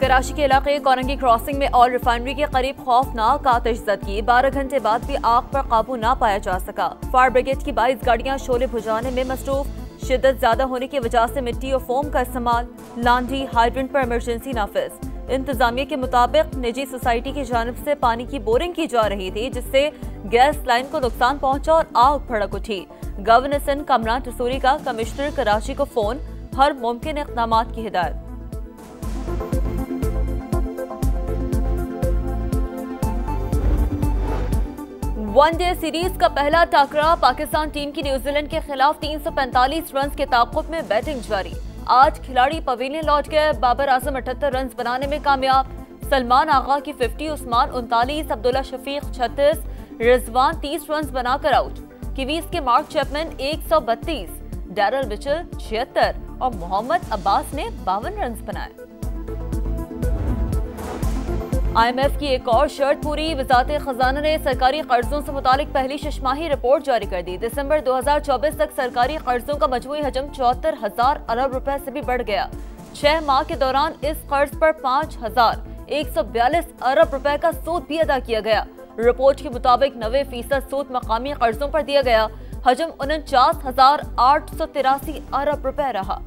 कराची के इलाके कोरंगी क्रॉसिंग में ऑयल रिफाइनरी के करीब खौफनाक आतिश ज़दगी। 12 घंटे बाद भी आग पर काबू ना पाया जा सका। फायर ब्रिगेड की 22 गाड़ियां शोले बुझाने में मसरूफ। शिद्दत ज्यादा होने की वजह से मिट्टी और फोम का इस्तेमाल। लांडी हाइड्रेंट पर इमरजेंसी नाफिज। इंतजामिया के मुताबिक निजी सोसाइटी की जानिब से पानी की बोरिंग की जा रही थी, जिससे गैस लाइन को नुकसान पहुंचा और आग भड़क उठी। गवर्नर सिंध कमरान टसूरी का कमिश्नर कराची को फोन, हर मुमकिन इक़दाम की हिदायत। वनडे सीरीज का पहला टाकरा पाकिस्तान टीम की न्यूजीलैंड के खिलाफ 345 रन के ताक़ुब में बैटिंग जारी। आज खिलाड़ी पवेलियन लौट गए। बाबर आजम 78 रन बनाने में कामयाब। सलमान आगा की 50, उस्मान 39, अब्दुल्ला शफीक 36, रिजवान 30 रन बनाकर आउट। कीवीज के मार्क चैपमैन 132, डैरल मिचेल 76 और मोहम्मद अब्बास ने 52 रन बनाए। IMF की एक और शर्त पूरी। वज़ारत खजाना ने सरकारी कर्जों से मुतालिक पहली शशमाही रिपोर्ट जारी कर दी। दिसंबर 2024 तक सरकारी कर्जों का मजमूई हजम 74,000 अरब रुपए से भी बढ़ गया। 6 माह के दौरान इस कर्ज पर 5,142 अरब रुपए का सूद भी अदा किया गया। रिपोर्ट के मुताबिक 90% सूद मकामी कर्जों पर दिया गया। हजम 49,883 अरब रुपए रहा।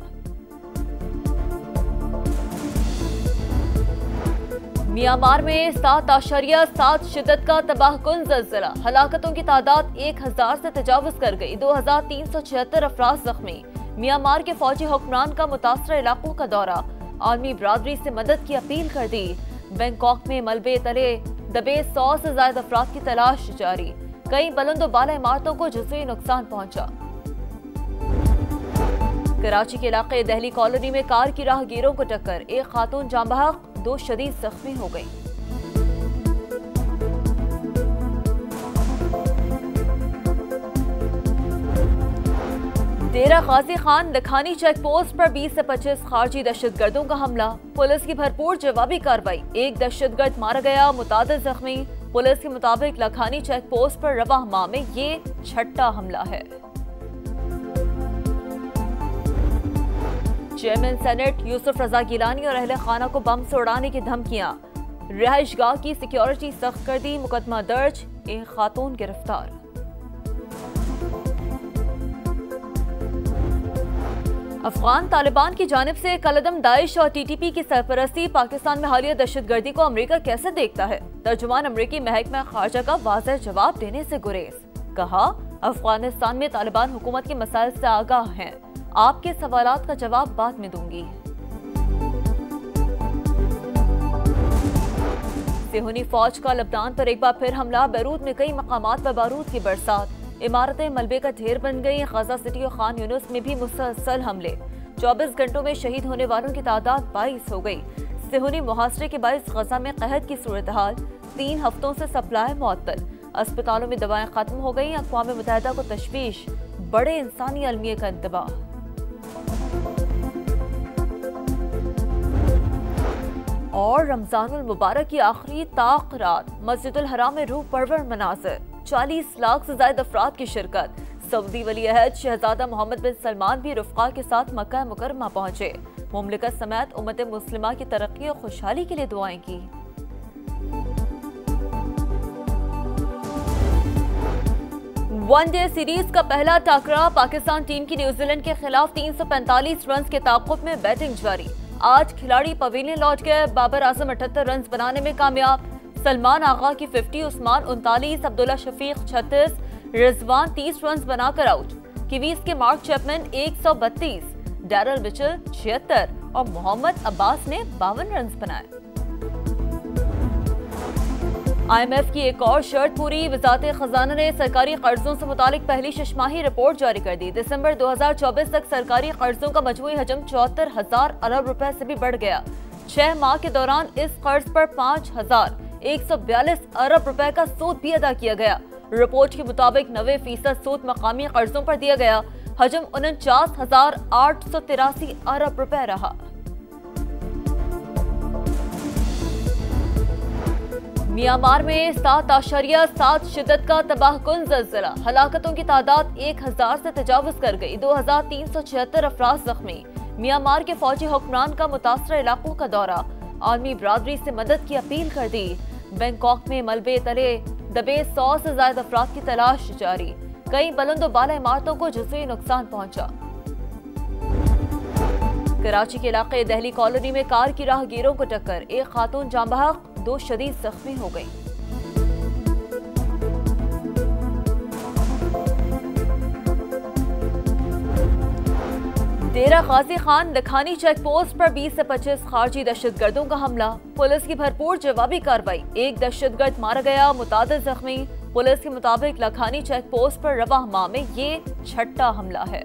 म्यांमार में 7.7 शिद्दत का तबाहकुन ज़लज़ला। हलाकतों की तादाद 1000 से तजावुज़ कर गई। 2376 अफराद जख्मी। म्यांमार के फौजी हुक्मरान का मुतासरा इलाकों का दौरा। आलमी बरादरी से मदद की अपील कर दी। बैंकॉक में मलबे तले दबे 100 से ज्यादा अफराद की तलाश जारी। कई बुलंद बाला इमारतों को जुज़वी नुकसान पहुंचा। कराची के इलाके दहली कॉलोनी में कार की राहगीरों को टक्कर। एक खातून जाँ बहक, 2 शदीद जख्मी हो गई। डेरा गाजी खान लखानी चेक पोस्ट पर 20 से 25 खारजी दहशतगर्दों का हमला। पुलिस की भरपूर जवाबी कार्रवाई। एक दहशतगर्द मारा गया, मुतादिद जख्मी। पुलिस के मुताबिक लखानी चेक पोस्ट पर रवाह माह में ये 6ठा हमला है। चेयरमैन सेनेट यूसुफ रजा गिलानी और अहले खाना को बम से उड़ाने की धमकियां। रिहाइशगाह की सिक्योरिटी सख्त कर दी। मुकदमा दर्ज। एक खातून गिरफ्तार। अफगान तालिबान की जानिब से कलदम दाइश और TTP की सरपरस्ती पाकिस्तान में हालिया दहशतगर्दी को अमेरिका कैसे देखता है? तर्जुमान अमेरिकी महकमा खारजा का वाज़ेह जवाब देने से गुरेज। कहा, अफगानिस्तान में तालिबान हुकूमत के मसाइल से आगाह हैं। आपके सवालात का जवाब बाद में दूंगी। सिहोनी फौज का लबनान पर एक बार फिर हमला। बैरूत में कई मकामात पर बारूद की बरसात। इमारतें मलबे का ढेर बन गई। गजा सिटी और खान यूनुस में भी मुसलसल हमले। 24 घंटों में शहीद होने वालों की तादाद 22 हो गई। सिहोनी मुहासरे के बायस गजा में कहत की सूरत हाल। 3 हफ्तों से सप्लाई मुअत्तल। अस्पतालों में दवाएं खत्म हो गई। अक़वाम मुत्तहिदा को तशवीश। बड़े इंसानी अलमिये का इंतबाह। और रमजानुल मुबारक की आखिरी ताक रात। मस्जिदुल हराम में रूह परवर मनाज़िर। 40 लाख से ज्यादा अफराद की शिरकत। सऊदी वली अहद शहजादा मोहम्मद बिन सलमान भी रफ़्क़ा के साथ मक्का मुकरमा पहुंचे। मुमलिकत समेत उम्मत मुस्लिमा की तरक्की और खुशहाली के लिए दुआएं की। वनडे सीरीज का पहला टाकरा पाकिस्तान टीम की न्यूजीलैंड के खिलाफ 345 रन के ताक़ुब में बैटिंग जारी। आज खिलाड़ी पवेलियन लौट गए। बाबर आजम 78 रन बनाने में कामयाब। सलमान आगा की 50, उस्मान 39, अब्दुल्ला शफीक 36, रिजवान 30 रन बनाकर आउट। कीवीज के मार्क चैपमैन 132, डैरल मिचेल 76 और मोहम्मद अब्बास ने 52 रन बनाए। IMF की एक और शर्त पूरी। वज़ारत खजाना ने सरकारी कर्जों से मुतालिक पहली शशमाही रिपोर्ट जारी कर दी। दिसंबर 2024 तक सरकारी कर्जों का मजमूई हजम 74,000 अरब रुपए से भी बढ़ गया। 6 माह के दौरान इस कर्ज पर 5,142 अरब रुपए का सूद भी अदा किया गया। रिपोर्ट के मुताबिक 90% सूद मकामी कर्जों पर दिया गया। हजम 49,883 अरब रुपए रहा। म्यांमार में 7.7 शिद्दत का तबाहकुन ज़लज़ला। हलाकतों की तादाद 1000 से तजावुज़ कर गई। 2376 अफराद जख्मी। म्यांमार के फौजी हुक्मरान का मुतासरा इलाकों का दौरा। आलमी बरादरी से मदद की अपील कर दी। बैंकॉक में मलबे तले दबे 100 से ज्यादा अफराद की तलाश जारी। कई बुलंद बाला इमारतों को जुज़वी नुकसान पहुंचा। कराची के इलाके दहली कॉलोनी में कार की राहगीरों को टक्कर, एक खातून जाँ बहक, 2 शदीद जख्मी हो गई। डेरा गाजी खान लखानी चेक पोस्ट पर 20 से 25 खारजी दहशतगर्दों का हमला, पुलिस की भरपूर जवाबी कार्रवाई, एक दहशतगर्द मारा गया, मुतादिद जख्मी। पुलिस के मुताबिक लखानी चेक पोस्ट पर रवाह माह में ये 6ठा हमला है।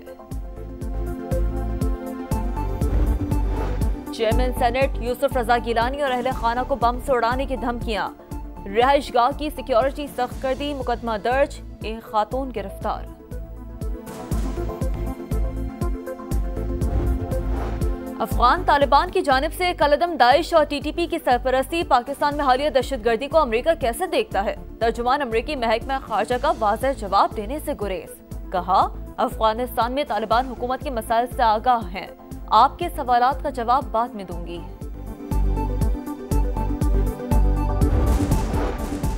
चेयरमैन सेनेट यूसुफ रजा गिलानी और अहले खाना को बम से उड़ाने की धमकियां, रिहाइशगाह की सिक्योरिटी सख्त कर दी, मुकदमा दर्ज, एक खातून गिरफ्तार। अफगान तालिबान की जानिब से कलदम दाइश और टीटीपी की सरपरस्ती पाकिस्तान में हालिया दहशतगर्दी को अमेरिका कैसे देखता है? तर्जुमान अमेरिकी महकमा खारजा का वाज़ेह जवाब देने से गुरेज, कहा अफगानिस्तान में तालिबान हुकूमत के मसाइल से आगाह हैं, आपके सवालात का जवाब बाद में दूंगी।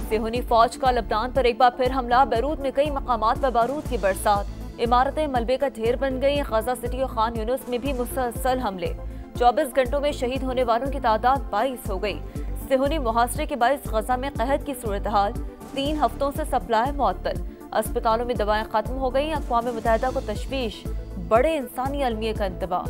सिहोनी फौज का लबनान पर एक बार फिर हमला, बैरूत में कई मकामात पर बारूद की बरसात, इमारतें मलबे का ढेर बन गई। गजा सिटी और खान यूनुस में भी मुसलसल हमले, 24 घंटों में शहीद होने वालों की तादाद 22 हो गई। सिहोनी मुहासरे के बायस गजा में कहत की सूरत हाल, 3 हफ्तों से सप्लाई मुअत्तल, अस्पतालों में दवाएं खत्म हो गई। अक़वाम मुत्तहिदा को तशवीश, बड़े इंसानी अलमिये का इंतबाह।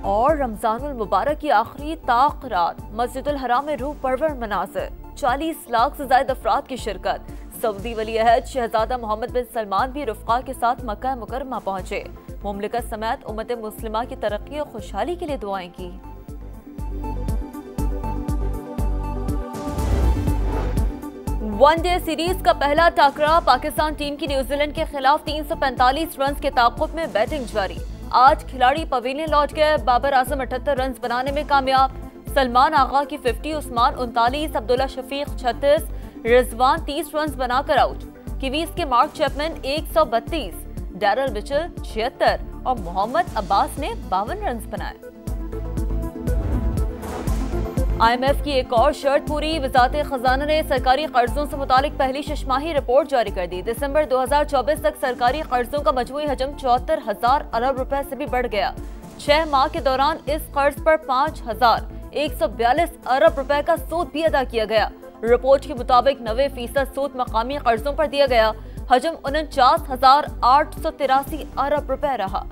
और रमजानुल मुबारक की आखिरी ताक रात, मस्जिदुल हराम में रूह परवर मनाज़िर, 40 लाख से ज्यादा अफराद की शिरकत। सऊदी वली अहद शहजादा मोहम्मद बिन सलमान भी रफ़्क़ा के साथ मक्का मुकरमा पहुंचे। मुमलिकत समेत उम्मत मुस्लिमा की तरक्की और खुशहाली के लिए दुआएं की। वनडे सीरीज का पहला टाकरा, पाकिस्तान टीम की न्यूजीलैंड के खिलाफ 345 रन के ताक़ुब में बैटिंग जारी। आज खिलाड़ी पवेलियन लौट गए, बाबर आजम 78 रन बनाने में कामयाब। सलमान आगा की 50, उस्मान 39, अब्दुल्ला शफीक 36, रिजवान 30 रन बनाकर आउट। कीवीज के मार्क चैपमैन 132, डैरल मिचेल 76 और मोहम्मद अब्बास ने 52 रन बनाए। IMF की एक और शर्त पूरी, वज़ारत खजाना ने सरकारी कर्जों से मुतालिक पहली शशमाही रिपोर्ट जारी कर दी। दिसंबर 2024 तक सरकारी कर्जों का मजमूई हजम 74,000 अरब रुपए से भी बढ़ गया। 6 माह के दौरान इस कर्ज पर 5,142 अरब रुपए का सूद भी अदा किया गया। रिपोर्ट के मुताबिक 90% सूद मकामी कर्जों पर दिया गया। हजम 49,883 अरब रुपए रहा।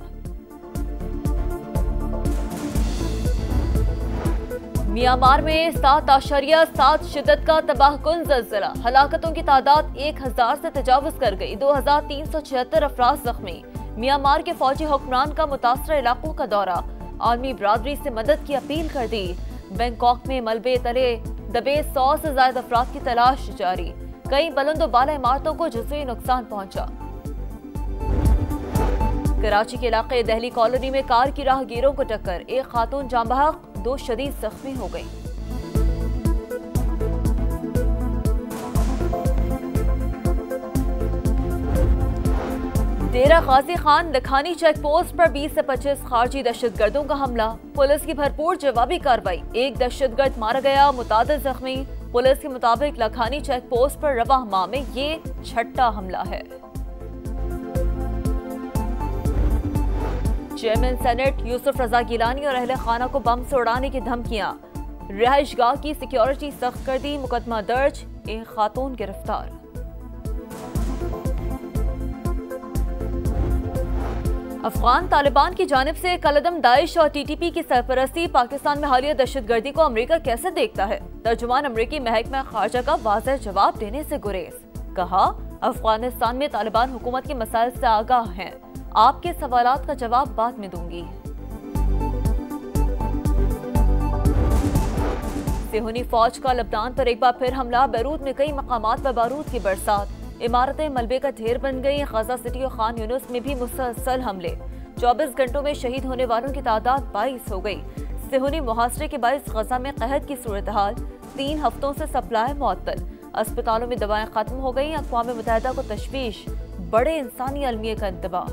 म्यांमार में 7.7 शिद्दत का तबाहकुन ज़लज़ला, हलाकतों की तादाद 1000 से तजावुज़ कर गई। 2376 अफराद ज़ख्मी। म्यांमार के फौजी हुक्मरान का मुतासरा इलाकों का दौरा, आलमी बरादरी से मदद की अपील कर दी। बैंकॉक में मलबे तले दबे 100 से ज्यादा अफराद की तलाश जारी। कई बुलंद बाला इमारतों को जुज़वी नुकसान पहुंचा। कराची के इलाके दहली कॉलोनी में कार की राहगीरों को टक्कर, एक खातून जाँ बहक, 2 शदीद जख्मी हो गई। डेरा गाजी खान लखानी चेक पोस्ट पर 20 से 25 खारजी दहशतगर्दों का हमला, पुलिस की भरपूर जवाबी कार्रवाई, एक दहशतगर्द मारा गया, मुतादिद जख्मी। पुलिस के मुताबिक लखानी चेक पोस्ट पर रवाह माह में ये 6ठा हमला है। चेयरमैन सेनेट यूसुफ रजा गिलानी और अहले खाना को बम से उड़ाने की धमकियां, रिहाइशगाह की सिक्योरिटी सख्त कर दी, मुकदमा दर्ज, एक खातून गिरफ्तार। अफगान तालिबान की जानिब से कलदम दाइश और टीटीपी की सरपरस्ती पाकिस्तान में हालिया दहशतगर्दी को अमेरिका कैसे देखता है? तर्जुमान अमेरिकी महकमा खारजा का वाज़ेह जवाब देने से गुरेज, कहा अफगानिस्तान में तालिबान हुकूमत के मसाइल से आगाह हैं, आपके सवालात का जवाब बाद में दूंगी। सिहोनी फौज का लबनान पर एक बार फिर हमला, बैरूत में कई मकामात पर बारूद की बरसात, इमारतें मलबे का ढेर बन गई। गजा सिटी और खान यूनुस में भी मुसलसल हमले, 24 घंटों में शहीद होने वालों की तादाद 22 हो गई। सिहोनी मुहासरे के बायस गजा में कहत की सूरत हाल, 3 हफ्तों से सप्लाई मुअत्तल, अस्पतालों में दवाएं खत्म हो गई। अक़वाम मुत्तहिदा को तशवीश, बड़े इंसानी अलमिये का इंतबाह।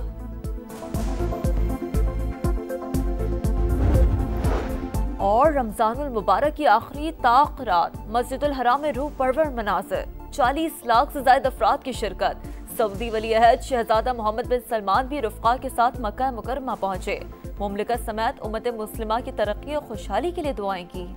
और रमजानुल मुबारक की आखिरी ताक रात मस्जिदुल हराम में रूह परवर मनाज़िर, 40 लाख से ज्यादा अफराद की शिरकत। सऊदी वली अहद शहजादा मोहम्मद बिन सलमान भी रफ़्क़ा के साथ मक्का मुकरमा पहुंचे। मुमलिकत समेत उम्मत मुस्लिमा की तरक्की और खुशहाली के लिए दुआएं की।